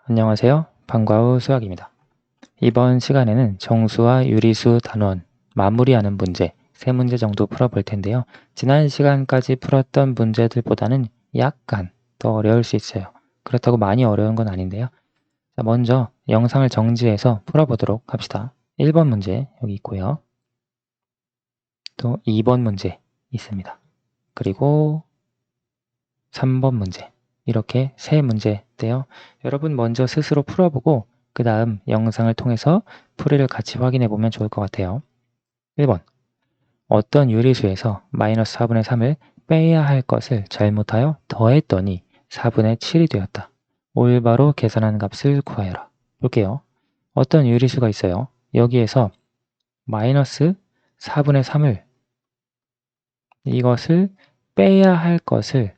안녕하세요. 방과후 수학입니다. 이번 시간에는 정수와 유리수 단원, 마무리하는 문제, 3문제 정도 풀어볼 텐데요. 지난 시간까지 풀었던 문제들보다는 약간 더 어려울 수 있어요. 그렇다고 많이 어려운 건 아닌데요. 자, 먼저 영상을 정지해서 풀어보도록 합시다. 1번 문제 여기 있고요. 또 2번 문제 있습니다. 그리고 3번 문제, 이렇게 3문제인데요. 여러분 먼저 스스로 풀어보고 그 다음 영상을 통해서 풀이를 같이 확인해 보면 좋을 것 같아요. 1번, 어떤 유리수에서 마이너스 4분의 3을 빼야 할 것을 잘못하여 더했더니 4분의 7이 되었다. 올바로 계산한 값을 구하여라. 볼게요. 어떤 유리수가 있어요. 여기에서 마이너스 4분의 3을, 이것을 빼야 할 것을,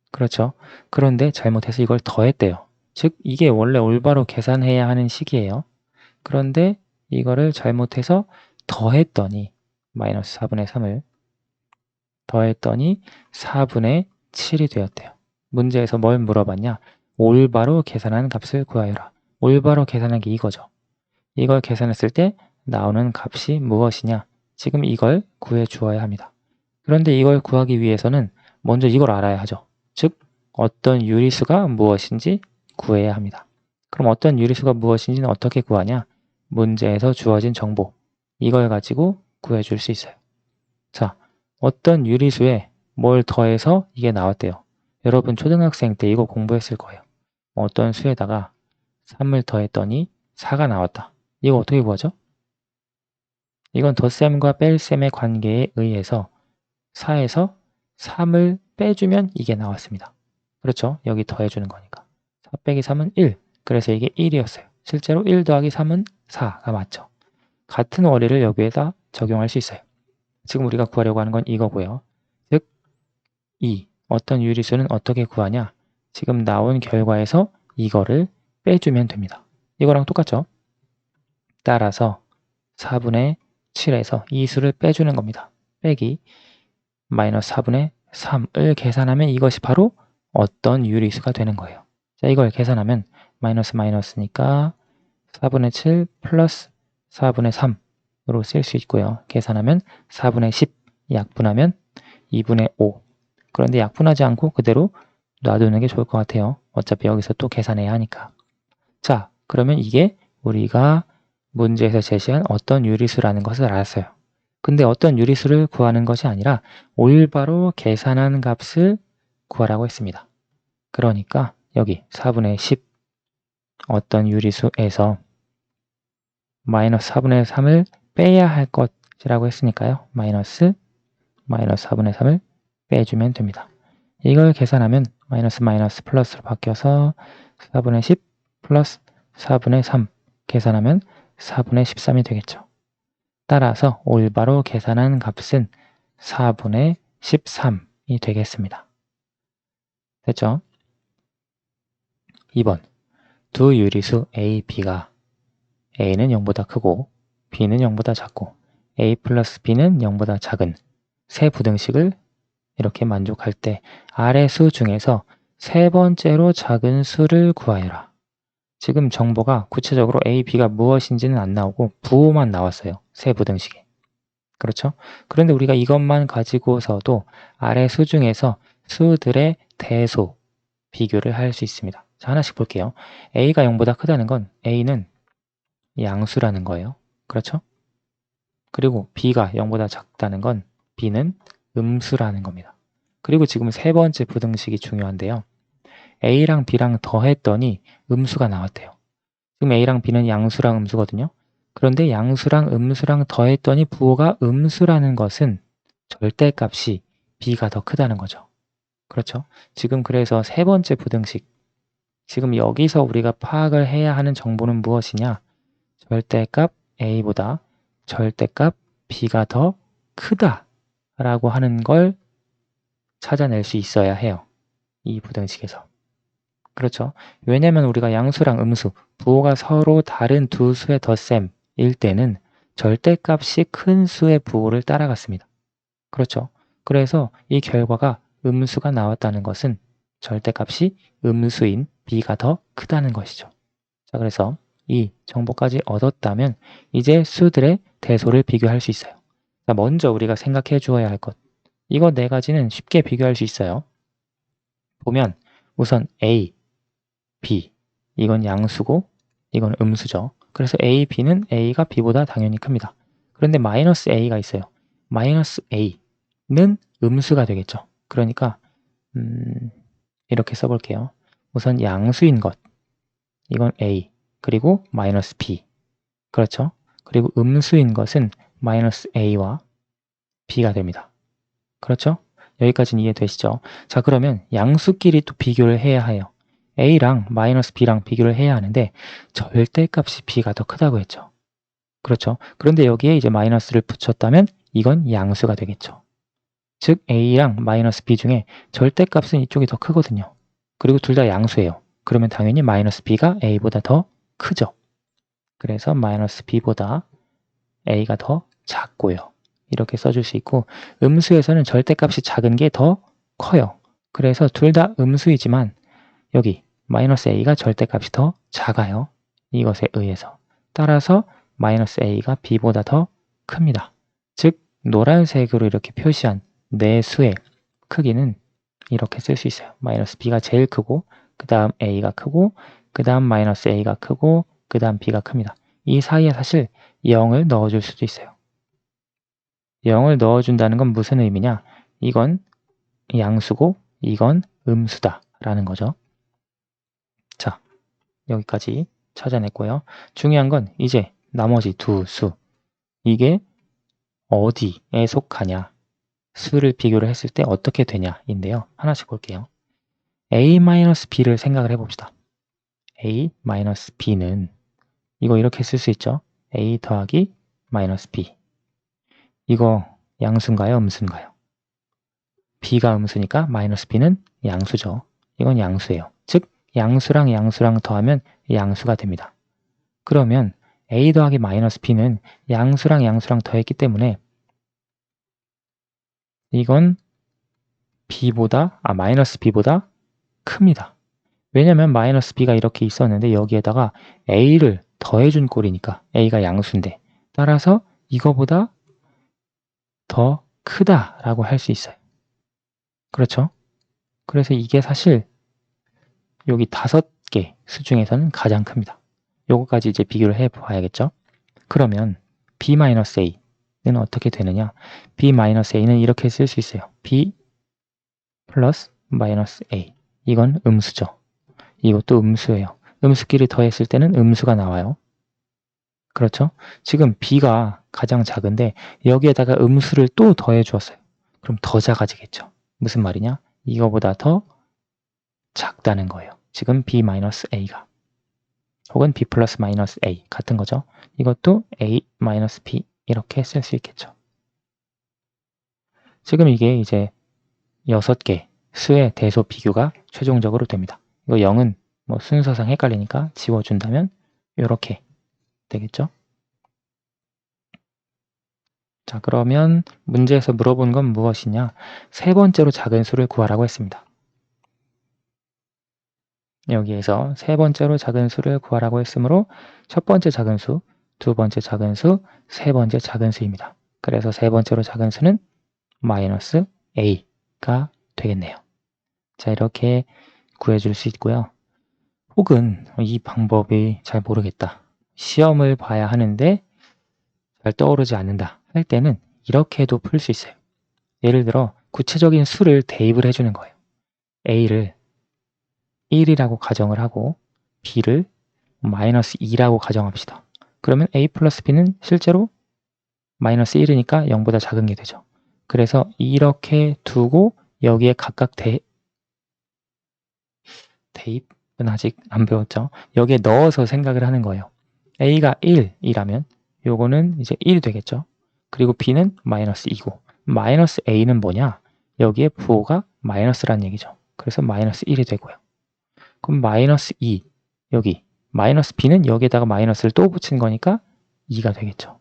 그렇죠. 그런데 잘못해서 이걸 더했대요. 즉 이게 원래 올바로 계산해야 하는 식이에요. 그런데 이거를 잘못해서 더했더니 마이너스 4분의 3을 더했더니 4분의 7이 되었대요. 문제에서 뭘 물어봤냐? 올바로 계산한 값을 구하여라. 올바로 계산한 게 이거죠. 이걸 계산했을 때 나오는 값이 무엇이냐? 지금 이걸 구해 주어야 합니다. 그런데 이걸 구하기 위해서는 먼저 이걸 알아야 하죠. 즉 어떤 유리수가 무엇인지 구해야 합니다. 그럼 어떤 유리수가 무엇인지는 어떻게 구하냐? 문제에서 주어진 정보, 이걸 가지고 구해줄 수 있어요. 자, 어떤 유리수에 뭘 더해서 이게 나왔대요. 여러분 초등학생 때 이거 공부했을 거예요. 어떤 수에다가 3을 더했더니 4가 나왔다. 이거 어떻게 구하죠? 이건 덧셈과 뺄셈의 관계에 의해서 4에서 3을 빼주면 이게 나왔습니다. 그렇죠? 여기 더해주는 거니까. 4 빼기 3은 1. 그래서 이게 1이었어요. 실제로 1 더하기 3은 4가 맞죠. 같은 원리를 여기에다 적용할 수 있어요. 지금 우리가 구하려고 하는 건 이거고요. 즉, 어떤 유리수는 어떻게 구하냐? 지금 나온 결과에서 이거를 빼주면 됩니다. 이거랑 똑같죠? 따라서 4분의 7에서 이 수를 빼주는 겁니다. 빼기 마이너스 4분의 3을 계산하면 이것이 바로 어떤 유리수가 되는 거예요. 자, 이걸 계산하면 마이너스 마이너스니까 4분의 7 플러스 4분의 3으로 쓸 수 있고요. 계산하면 4분의 10, 약분하면 2분의 5. 그런데 약분하지 않고 그대로 놔두는 게 좋을 것 같아요. 어차피 여기서 또 계산해야 하니까. 자, 그러면 이게 우리가 문제에서 제시한 어떤 유리수라는 것을 알았어요. 근데 어떤 유리수를 구하는 것이 아니라 올바로 계산한 값을 구하라고 했습니다. 그러니까 여기 4분의 10 어떤 유리수에서 마이너스 4분의 3을 빼야 할 것이라고 했으니까요. 마이너스 4분의 3을 빼주면 됩니다. 이걸 계산하면 마이너스 마이너스 플러스로 바뀌어서 4분의 10 플러스 4분의 3 계산하면 4분의 13이 되겠죠. 따라서 올바로 계산한 값은 4분의 13이 되겠습니다. 됐죠? 2번, 두 유리수 A, B가 A는 0보다 크고 B는 0보다 작고 A 플러스 B는 0보다 작은 세 부등식을 이렇게 만족할 때 아래 수 중에서 세 번째로 작은 수를 구하여라. 지금 정보가 구체적으로 A, B가 무엇인지는 안 나오고 부호만 나왔어요. 세 부등식에. 그렇죠? 그런데 우리가 이것만 가지고서도 아래 수 중에서 수들의 대소, 비교를 할 수 있습니다. 자, 하나씩 볼게요. A가 0보다 크다는 건 A는 양수라는 거예요. 그렇죠? 그리고 B가 0보다 작다는 건 B는 음수라는 겁니다. 그리고 지금 세 번째 부등식이 중요한데요. A랑 B랑 더했더니 음수가 나왔대요. 지금 A랑 B는 양수랑 음수거든요. 그런데 양수랑 음수랑 더했더니 부호가 음수라는 것은 절대값이 B가 더 크다는 거죠. 그렇죠? 지금 그래서 세 번째 부등식, 지금 여기서 우리가 파악을 해야 하는 정보는 무엇이냐? 절대값 A보다 절대값 B가 더 크다라고 하는 걸 찾아낼 수 있어야 해요. 이 부등식에서. 그렇죠? 왜냐하면 우리가 양수랑 음수, 부호가 서로 다른 두 수의 덧셈일 때는 절대값이 큰 수의 부호를 따라갔습니다. 그렇죠? 그래서 이 결과가 음수가 나왔다는 것은 절대값이 음수인 b가 더 크다는 것이죠. 자, 그래서 이 정보까지 얻었다면 이제 수들의 대소를 비교할 수 있어요. 자, 먼저 우리가 생각해 주어야 할 것. 이거 네 가지는 쉽게 비교할 수 있어요. 보면 우선 A, B, 이건 양수고 이건 음수죠. 그래서 A, B는 A가 B보다 당연히 큽니다. 그런데 마이너스 A가 있어요. 마이너스 A는 음수가 되겠죠. 그러니까 이렇게 써볼게요. 우선 양수인 것, 이건 A, 그리고 마이너스 B, 그렇죠? 그리고 음수인 것은 마이너스 A와 B가 됩니다. 그렇죠? 여기까지는 이해되시죠? 자, 그러면 양수끼리 또 비교를 해야 해요. A랑 마이너스 B랑 비교를 해야 하는데 절대값이 B가 더 크다고 했죠. 그렇죠? 그런데 여기에 이제 마이너스를 붙였다면 이건 양수가 되겠죠. 즉 A랑 마이너스 B 중에 절대값은 이쪽이 더 크거든요. 그리고 둘 다 양수예요. 그러면 당연히 마이너스 B가 A보다 더 크죠. 그래서 마이너스 B보다 A가 더 작고요. 이렇게 써줄 수 있고 음수에서는 절대값이 작은 게 더 커요. 그래서 둘 다 음수이지만 여기 마이너스 A가 절대값이 더 작아요. 이것에 의해서. 따라서 마이너스 A가 B보다 더 큽니다. 즉 노란색으로 이렇게 표시한 네 수의 크기는 이렇게 쓸 수 있어요. 마이너스 B가 제일 크고 그 다음 A가 크고 그 다음 마이너스 A가 크고 그 다음 B가 큽니다. 이 사이에 사실 0을 넣어줄 수도 있어요. 0을 넣어준다는 건 무슨 의미냐? 이건 양수고 이건 음수다 라는 거죠. 자, 여기까지 찾아냈고요. 중요한 건 이제 나머지 두 수, 이게 어디에 속하냐, 수를 비교를 했을 때 어떻게 되냐인데요. 하나씩 볼게요. A-B를 생각을 해봅시다. A-B는 이거 이렇게 쓸 수 있죠. A 더하기 마이너스 B. 이거 양수인가요? 음수인가요? B가 음수니까 마이너스 B는 양수죠. 이건 양수예요. 즉 양수랑 양수랑 더하면 양수가 됩니다. 그러면 A 더하기 마이너스 B는 양수랑 양수랑 더했기 때문에 이건 마이너스 B보다 큽니다. 왜냐면 마이너스 B가 이렇게 있었는데 여기에다가 A를 더해준 꼴이니까 A가 양수인데 따라서 이거보다 더 크다라고 할 수 있어요. 그렇죠? 그래서 이게 사실 여기 5개 수 중에서는 가장 큽니다. 요거까지 이제 비교를 해 봐야겠죠? 그러면 B-A는 어떻게 되느냐? B-A는 이렇게 쓸 수 있어요. B 플러스 마이너스 A. 이건 음수죠. 이것도 음수예요. 음수끼리 더했을 때는 음수가 나와요. 그렇죠? 지금 B가 가장 작은데 여기에다가 음수를 또 더해 주었어요. 그럼 더 작아지겠죠. 무슨 말이냐? 이거보다 더 작다는 거예요. 지금 B-A가. 혹은 B 플러스 마이너스 A 같은 거죠. 이것도 A 마이너스 B 이렇게 쓸 수 있겠죠. 지금 이게 이제 6개 수의 대소 비교가 최종적으로 됩니다. 이거 0은 뭐 순서상 헷갈리니까 지워준다면 이렇게 되겠죠. 자, 그러면 문제에서 물어본 건 무엇이냐? 세 번째로 작은 수를 구하라고 했습니다. 여기에서 세 번째로 작은 수를 구하라고 했으므로 첫 번째 작은 수, 두 번째 작은 수, 세 번째 작은 수입니다. 그래서 세 번째로 작은 수는 마이너스 A가 되겠네요. 자, 이렇게 구해줄 수 있고요. 혹은 이 방법이 잘 모르겠다. 시험을 봐야 하는데 잘 떠오르지 않는다 할 때는 이렇게도 풀 수 있어요. 예를 들어 구체적인 수를 대입을 해주는 거예요. A를 1이라고 가정을 하고 B를 마이너스 2라고 가정합시다. 그러면 A 플러스 B는 실제로 마이너스 1이니까 0보다 작은 게 되죠. 그래서 이렇게 두고 여기에 각각 대입은 아직 안 배웠죠. 여기에 넣어서 생각을 하는 거예요. A가 1이라면 요거는 이제 1이 되겠죠. 그리고 B는 마이너스 2고 마이너스 A는 뭐냐? 여기에 부호가 마이너스란 얘기죠. 그래서 마이너스 1이 되고요. 그럼 마이너스 2 여기 마이너스 B는 여기에다가 마이너스를 또 붙인 거니까 2가 되겠죠.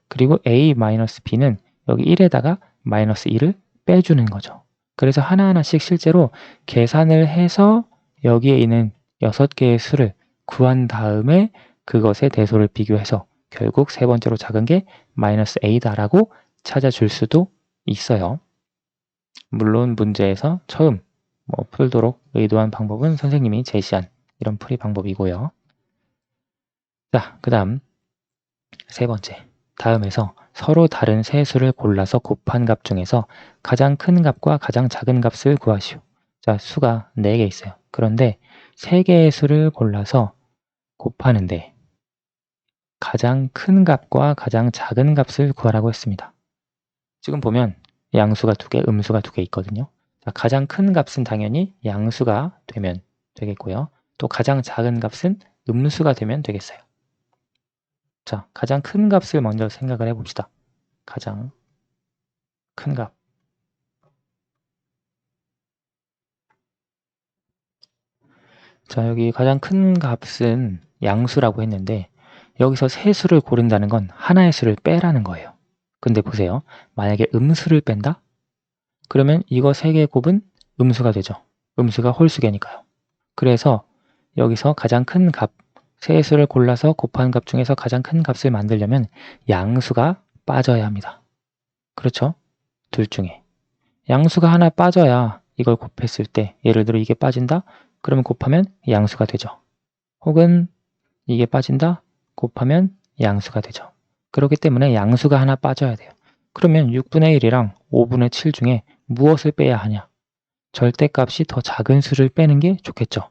그리고 A 마이너스 B는 여기 1에다가 마이너스 2를 빼주는 거죠. 그래서 하나하나씩 실제로 계산을 해서 여기에 있는 6개의 수를 구한 다음에 그것의 대소를 비교해서 결국 세 번째로 작은 게 -a다라고 찾아줄 수도 있어요. 물론 문제에서 처음 풀도록 의도한 방법은 선생님이 제시한 이런 풀이 방법이고요. 자, 그 다음 세 번째. 다음에서 서로 다른 세 수를 골라서 곱한 값 중에서 가장 큰 값과 가장 작은 값을 구하시오. 자, 수가 4개 있어요. 그런데 3개의 수를 골라서 곱하는데 가장 큰 값과 가장 작은 값을 구하라고 했습니다. 지금 보면 양수가 2개, 음수가 2개 있거든요. 자, 가장 큰 값은 당연히 양수가 되면 되겠고요. 또 가장 작은 값은 음수가 되면 되겠어요. 자, 가장 큰 값을 먼저 생각을 해봅시다. 가장 큰 값. 자, 여기 가장 큰 값은 양수라고 했는데 여기서 세 수를 고른다는 건 하나의 수를 빼라는 거예요. 근데 보세요. 만약에 음수를 뺀다? 그러면 이거 3개의 곱은 음수가 되죠. 음수가 홀수계니까요. 그래서 여기서 가장 큰 값, 세 수를 골라서 곱한 값 중에서 가장 큰 값을 만들려면 양수가 빠져야 합니다. 그렇죠? 둘 중에. 양수가 하나 빠져야 이걸 곱했을 때 예를 들어 이게 빠진다? 그러면 곱하면 양수가 되죠. 혹은 이게 빠진다? 곱하면 양수가 되죠. 그렇기 때문에 양수가 하나 빠져야 돼요. 그러면 6분의 1이랑 5분의 7 중에 무엇을 빼야 하냐? 절대값이 더 작은 수를 빼는 게 좋겠죠.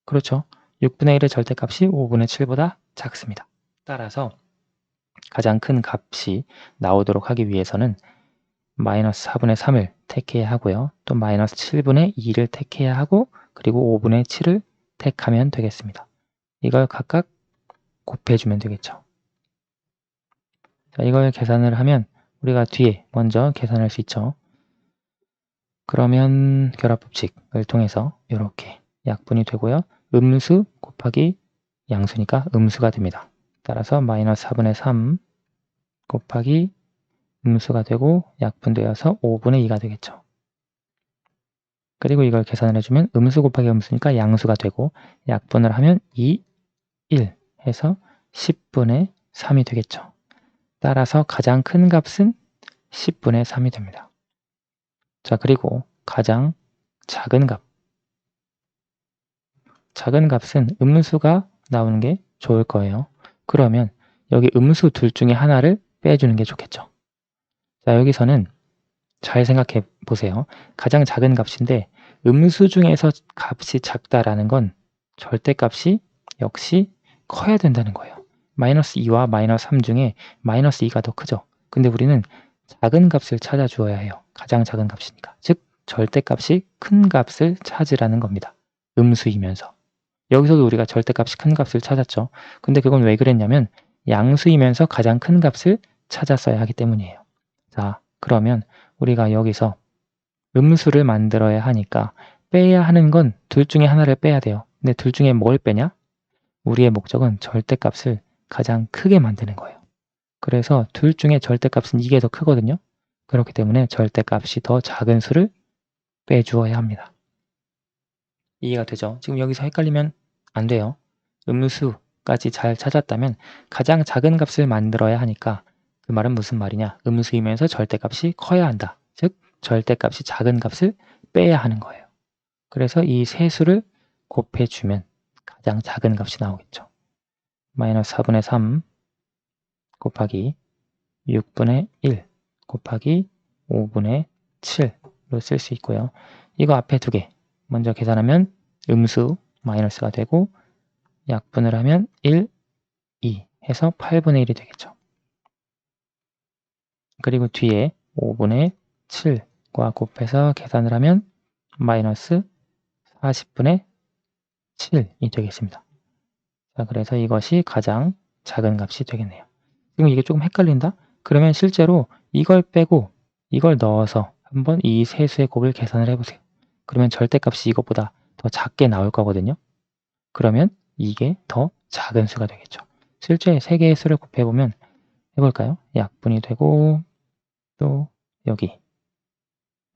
그렇죠. 6분의 1의 절대값이 5분의 7보다 작습니다. 따라서 가장 큰 값이 나오도록 하기 위해서는 마이너스 4분의 3을 택해야 하고요. 또 마이너스 7분의 2를 택해야 하고 그리고 5분의 7을 택하면 되겠습니다. 이걸 각각 곱해주면 되겠죠. 자, 이걸 계산을 하면 우리가 뒤에 먼저 계산할 수 있죠. 그러면 결합법칙을 통해서 이렇게 약분이 되고요. 음수 곱하기 양수니까 음수가 됩니다. 따라서 마이너스 4분의 3 곱하기 음수가 되고 약분되어서 5분의 2가 되겠죠. 그리고 이걸 계산을 해주면 음수 곱하기 음수니까 양수가 되고 약분을 하면 2, 1 해서 10분의 3이 되겠죠. 따라서 가장 큰 값은 10분의 3이 됩니다. 자, 그리고 가장 작은 값. 작은 값은 음수가 나오는 게 좋을 거예요. 그러면 여기 음수 둘 중에 하나를 빼주는 게 좋겠죠. 자, 여기서는 잘 생각해 보세요. 가장 작은 값인데 음수 중에서 값이 작다라는 건 절대값이 역시 커야 된다는 거예요. 마이너스 2와 마이너스 3 중에 마이너스 2가 더 크죠. 근데 우리는 작은 값을 찾아주어야 해요. 가장 작은 값이니까. 즉 절대값이 큰 값을 찾으라는 겁니다. 음수이면서. 여기서도 우리가 절대값이 큰 값을 찾았죠. 근데 그건 왜 그랬냐면 양수이면서 가장 큰 값을 찾았어야 하기 때문이에요. 자, 그러면 우리가 여기서 음수를 만들어야 하니까 빼야 하는 건 둘 중에 하나를 빼야 돼요. 근데 둘 중에 뭘 빼냐? 우리의 목적은 절대값을 가장 크게 만드는 거예요. 그래서 둘 중에 절대값은 이게 더 크거든요. 그렇기 때문에 절대값이 더 작은 수를 빼주어야 합니다. 이해가 되죠? 지금 여기서 헷갈리면 안 돼요. 음수까지 잘 찾았다면 가장 작은 값을 만들어야 하니까 그 말은 무슨 말이냐? 음수이면서 절대값이 커야 한다. 즉 절대값이 작은 값을 빼야 하는 거예요. 그래서 이 세 수를 곱해주면 가장 작은 값이 나오겠죠. 마이너스 4분의 3 곱하기 6분의 1 곱하기 5분의 7로 쓸 수 있고요. 이거 앞에 두 개 먼저 계산하면 음수 마이너스가 되고 약분을 하면 1, 2 해서 8분의 1이 되겠죠. 그리고 뒤에 5분의 7과 곱해서 계산을 하면 마이너스 40분의 7이 되겠습니다. 자, 그래서 이것이 가장 작은 값이 되겠네요. 지금 이게 조금 헷갈린다? 그러면 실제로 이걸 빼고 이걸 넣어서 한번 이 세 수의 곱을 계산을 해보세요. 그러면 절대값이 이것보다 더 작게 나올 거거든요. 그러면 이게 더 작은 수가 되겠죠. 실제 세 개의 수를 곱해보면 해볼까요? 약분이 되고 또 여기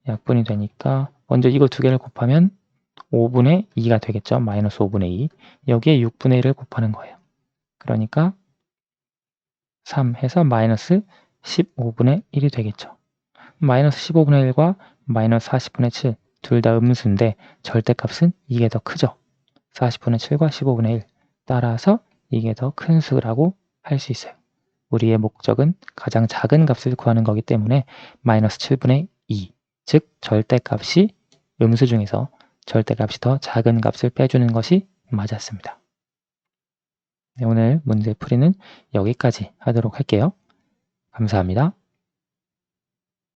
약분이 되니까 먼저 이거 두 개를 곱하면 5분의 2가 되겠죠. 마이너스 5분의 2. 여기에 6분의 1을 곱하는 거예요. 그러니까 3 해서 마이너스 15분의 1이 되겠죠. 마이너스 15분의 1과 마이너스 40분의 7 둘 다 음수인데 절대값은 이게 더 크죠. 40분의 7과 15분의 1 따라서 이게 더 큰 수라고 할 수 있어요. 우리의 목적은 가장 작은 값을 구하는 거기 때문에 마이너스 7분의 2, 즉 절대값이 음수 중에서 절대값이 더 작은 값을 빼주는 것이 맞았습니다. 네, 오늘 문제 풀이는 여기까지 하도록 할게요. 감사합니다.